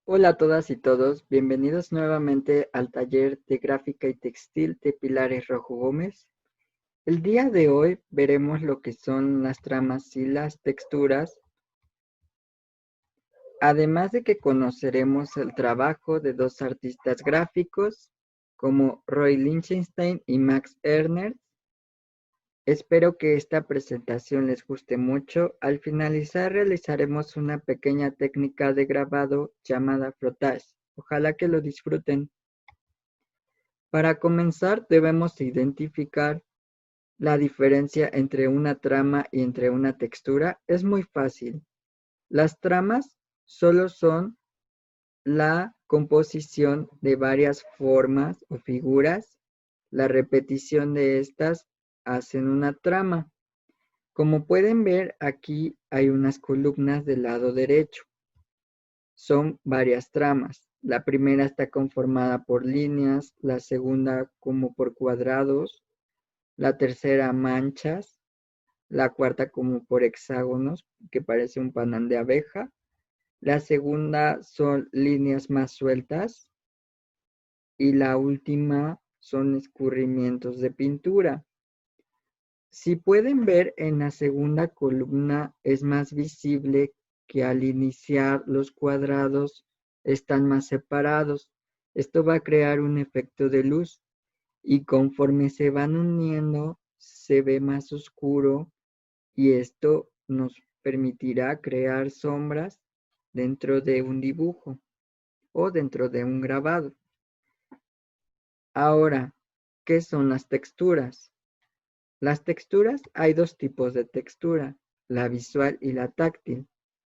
Hola a todas y todos, bienvenidos nuevamente al taller de gráfica y textil de Pilares Rojo Gómez. El día de hoy veremos lo que son las tramas y las texturas, además de que conoceremos el trabajo de dos artistas gráficos como Roy Lichtenstein y Max Ernst. Espero que esta presentación les guste mucho. Al finalizar realizaremos una pequeña técnica de grabado llamada frottage. Ojalá que lo disfruten. Para comenzar, debemos identificar la diferencia entre una trama y entre una textura. Es muy fácil. Las tramas solo son la composición de varias formas o figuras. La repetición de estas hacen una trama. Como pueden ver, aquí hay unas columnas del lado derecho. Son varias tramas. La primera está conformada por líneas, la segunda como por cuadrados, la tercera manchas, la cuarta como por hexágonos, que parece un panal de abeja, la segunda son líneas más sueltas y la última son escurrimientos de pintura. Si pueden ver en la segunda columna es más visible que al iniciar los cuadrados están más separados. Esto va a crear un efecto de luz y conforme se van uniendo se ve más oscuro y esto nos permitirá crear sombras dentro de un dibujo o dentro de un grabado. Ahora, ¿qué son las texturas? Las texturas, hay dos tipos de textura, la visual y la táctil.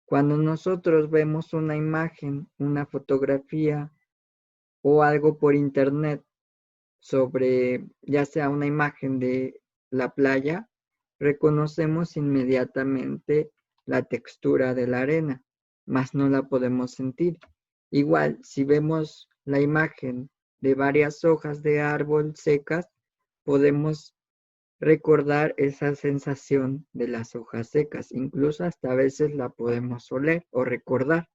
Cuando nosotros vemos una imagen, una fotografía o algo por internet sobre ya sea una imagen de la playa, reconocemos inmediatamente la textura de la arena, mas no la podemos sentir. Igual, si vemos la imagen de varias hojas de árbol secas, podemos recordar esa sensación de las hojas secas. Incluso hasta a veces la podemos oler o recordar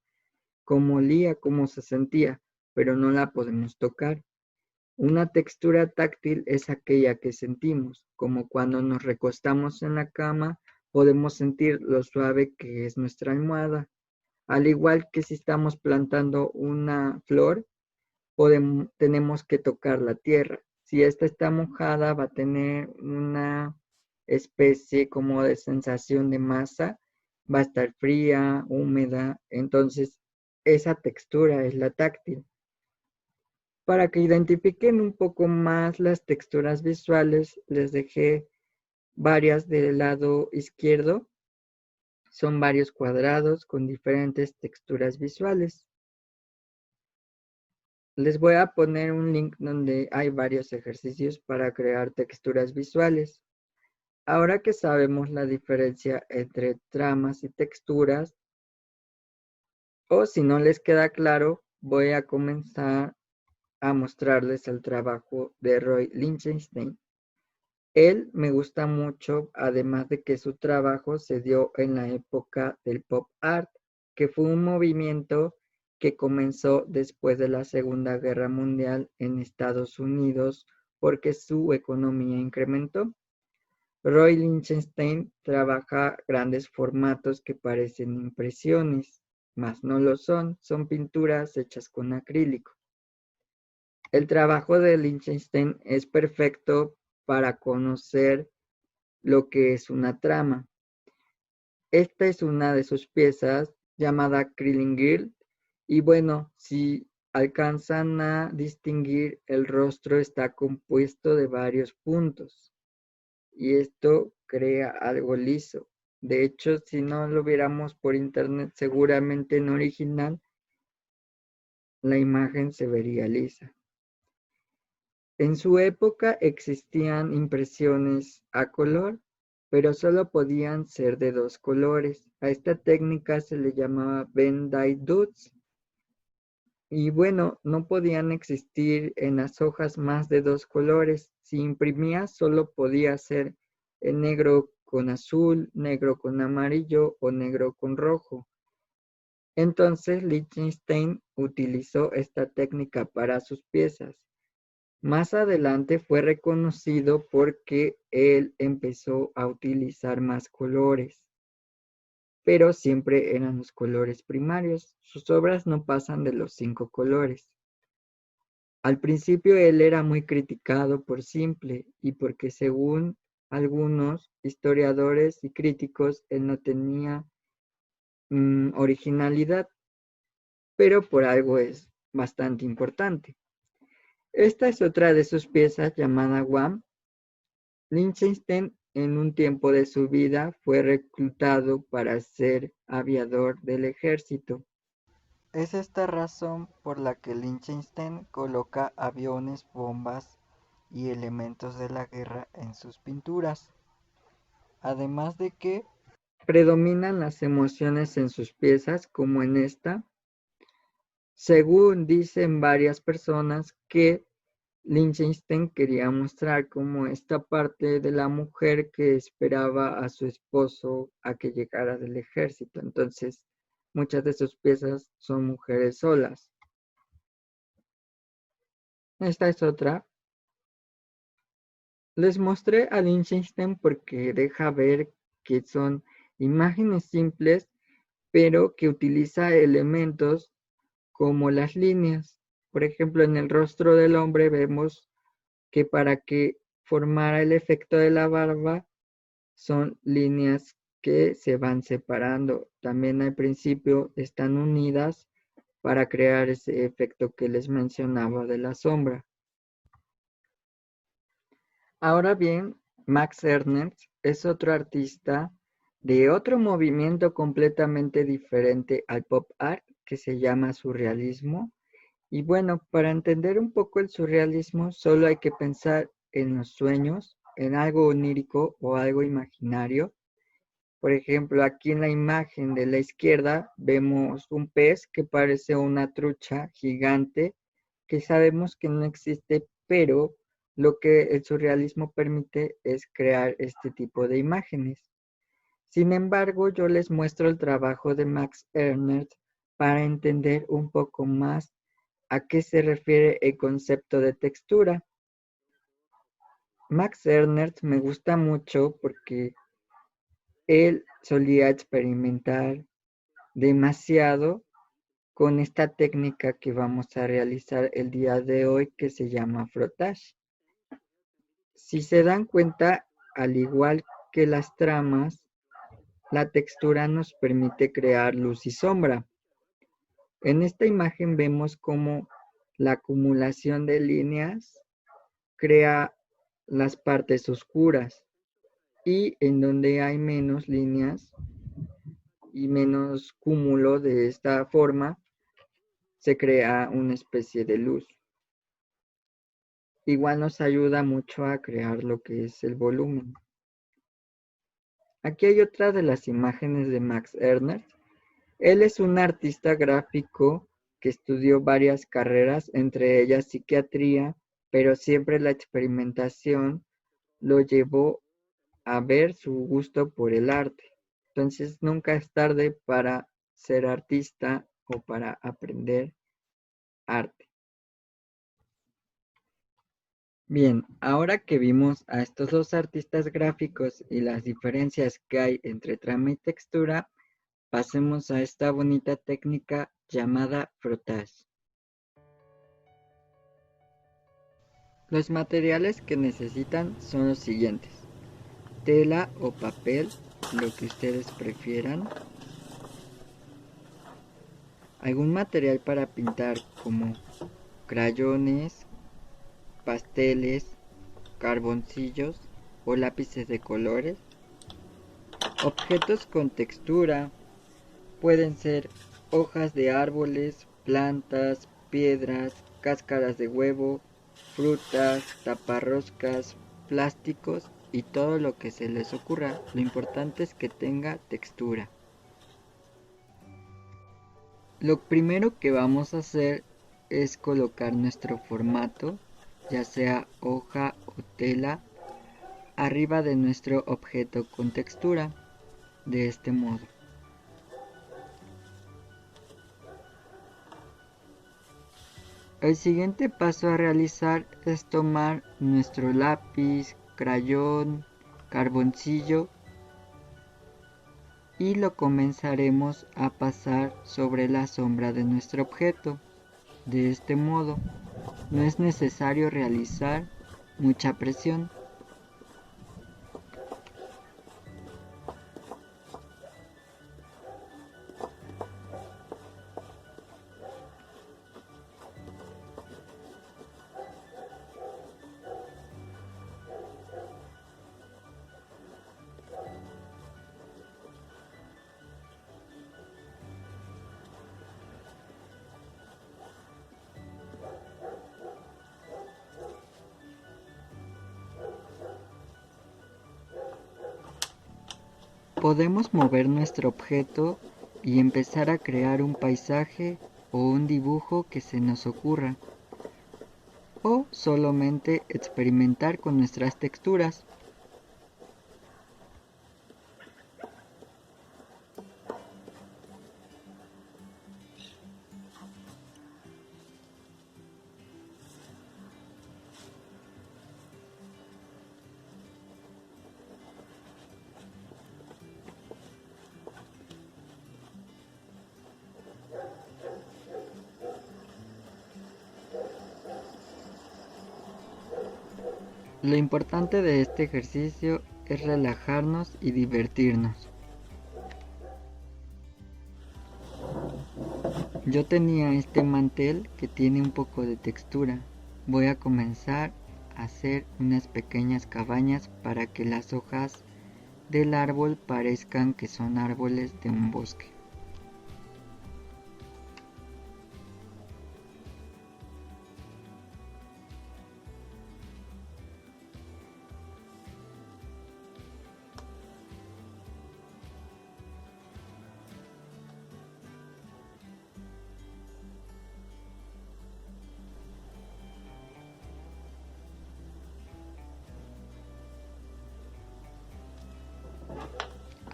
cómo olía, cómo se sentía, pero no la podemos tocar. Una textura táctil es aquella que sentimos, como cuando nos recostamos en la cama, podemos sentir lo suave que es nuestra almohada. Al igual que si estamos plantando una flor, tenemos que tocar la tierra. Si esta está mojada, va a tener una especie como de sensación de masa, va a estar fría, húmeda, entonces esa textura es la táctil. Para que identifiquen un poco más las texturas visuales, les dejé varias del lado izquierdo. Son varios cuadrados con diferentes texturas visuales. Les voy a poner un link donde hay varios ejercicios para crear texturas visuales. Ahora que sabemos la diferencia entre tramas y texturas, o si no les queda claro, voy a comenzar a mostrarles el trabajo de Roy Lichtenstein. Él me gusta mucho, además de que su trabajo se dio en la época del pop art, que fue un movimiento que comenzó después de la Segunda Guerra Mundial en Estados Unidos porque su economía incrementó. Roy Lichtenstein trabaja grandes formatos que parecen impresiones, mas no lo son, son pinturas hechas con acrílico. El trabajo de Lichtenstein es perfecto para conocer lo que es una trama. Esta es una de sus piezas llamada Killing Girl y bueno, si alcanzan a distinguir, el rostro está compuesto de varios puntos y esto crea algo liso. De hecho, si no lo viéramos por internet, seguramente en original la imagen se vería lisa. En su época existían impresiones a color, pero solo podían ser de dos colores. A esta técnica se le llamaba Van-Dyke Dots. Y bueno, no podían existir en las hojas más de dos colores. Si imprimía, solo podía ser en negro con azul, negro con amarillo o negro con rojo. Entonces Lichtenstein utilizó esta técnica para sus piezas. Más adelante fue reconocido porque él empezó a utilizar más colores, pero siempre eran los colores primarios. Sus obras no pasan de los 5 colores. Al principio él era muy criticado por simple y porque según algunos historiadores y críticos él no tenía originalidad, pero por algo es bastante importante. Esta es otra de sus piezas llamada Guam. Liechtenstein en un tiempo de su vida fue reclutado para ser aviador del ejército. Es esta razón por la que Liechtenstein coloca aviones, bombas y elementos de la guerra en sus pinturas. Además de que predominan las emociones en sus piezas, como en esta, según dicen varias personas que Liechtenstein quería mostrar como esta parte de la mujer que esperaba a su esposo a que llegara del ejército. Entonces, muchas de sus piezas son mujeres solas. Esta es otra. Les mostré a Liechtenstein porque deja ver que son imágenes simples, pero que utiliza elementos como las líneas. Por ejemplo, en el rostro del hombre vemos que para que formara el efecto de la barba son líneas que se van separando. También al principio están unidas para crear ese efecto que les mencionaba de la sombra. Ahora bien, Max Ernst es otro artista de otro movimiento completamente diferente al pop art que se llama surrealismo. Y bueno, para entender un poco el surrealismo, solo hay que pensar en los sueños, en algo onírico o algo imaginario. Por ejemplo, aquí en la imagen de la izquierda vemos un pez que parece una trucha gigante que sabemos que no existe, pero lo que el surrealismo permite es crear este tipo de imágenes. Sin embargo, yo les muestro el trabajo de Max Ernst para entender un poco más a qué se refiere el concepto de textura. Max Ernst me gusta mucho porque él solía experimentar demasiado con esta técnica que vamos a realizar el día de hoy que se llama frottage. Si se dan cuenta, al igual que las tramas, la textura nos permite crear luz y sombra. En esta imagen vemos cómo la acumulación de líneas crea las partes oscuras y en donde hay menos líneas y menos cúmulo de esta forma, se crea una especie de luz. Igual nos ayuda mucho a crear lo que es el volumen. Aquí hay otra de las imágenes de Max Ernst. Él es un artista gráfico que estudió varias carreras, entre ellas psiquiatría, pero siempre la experimentación lo llevó a ver su gusto por el arte. Entonces nunca es tarde para ser artista o para aprender arte. Bien, ahora que vimos a estos dos artistas gráficos y las diferencias que hay entre trama y textura, pasemos a esta bonita técnica llamada frottage. Los materiales que necesitan son los siguientes: tela o papel, lo que ustedes prefieran, algún material para pintar como crayones, pasteles, carboncillos o lápices de colores, objetos con textura, pueden ser hojas de árboles, plantas, piedras, cáscaras de huevo, frutas, taparroscas, plásticos y todo lo que se les ocurra. Lo importante es que tenga textura. Lo primero que vamos a hacer es colocar nuestro formato, ya sea hoja o tela, arriba de nuestro objeto con textura, de este modo. El siguiente paso a realizar es tomar nuestro lápiz, crayón, carboncillo y lo comenzaremos a pasar sobre la sombra de nuestro objeto. De este modo, no es necesario realizar mucha presión. Podemos mover nuestro objeto y empezar a crear un paisaje o un dibujo que se nos ocurra, o solamente experimentar con nuestras texturas. Lo importante de este ejercicio es relajarnos y divertirnos. Yo tenía este mantel que tiene un poco de textura. Voy a comenzar a hacer unas pequeñas cabañas para que las hojas del árbol parezcan que son árboles de un bosque.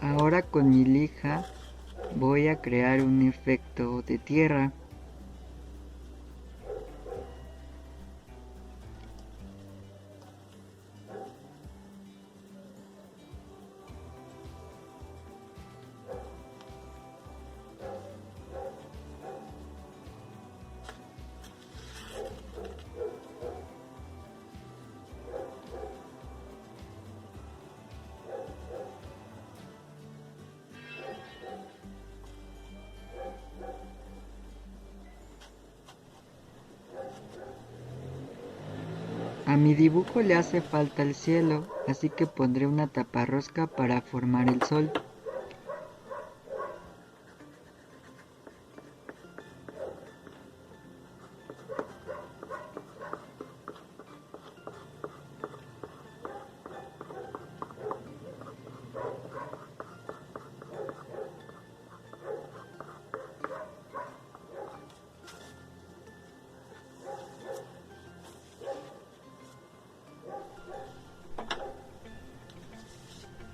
Ahora con mi lija voy a crear un efecto de tierra. A mi dibujo le hace falta el cielo, así que pondré una taparrosca para formar el sol.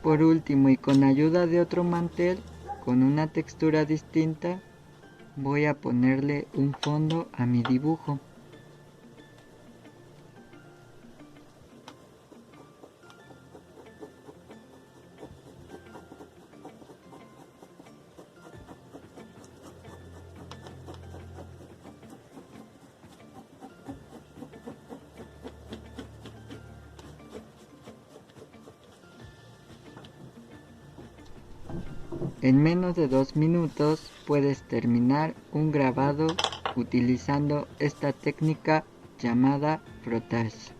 Por último, y con ayuda de otro mantel con una textura distinta, voy a ponerle un fondo a mi dibujo. En menos de 2 minutos puedes terminar un grabado utilizando esta técnica llamada frottage.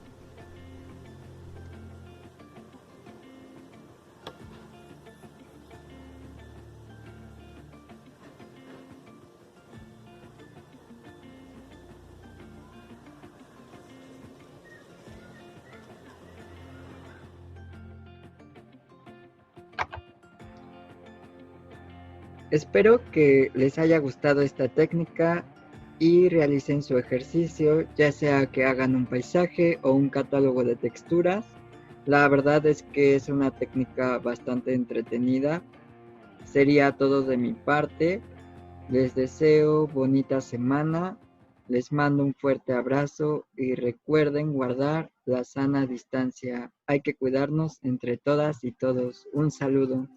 Espero que les haya gustado esta técnica y realicen su ejercicio, ya sea que hagan un paisaje o un catálogo de texturas. La verdad es que es una técnica bastante entretenida. Sería todo de mi parte. Les deseo bonita semana Les mando un fuerte abrazo y recuerden guardar la sana distancia. Hay que cuidarnos entre todas y todos. Un saludo.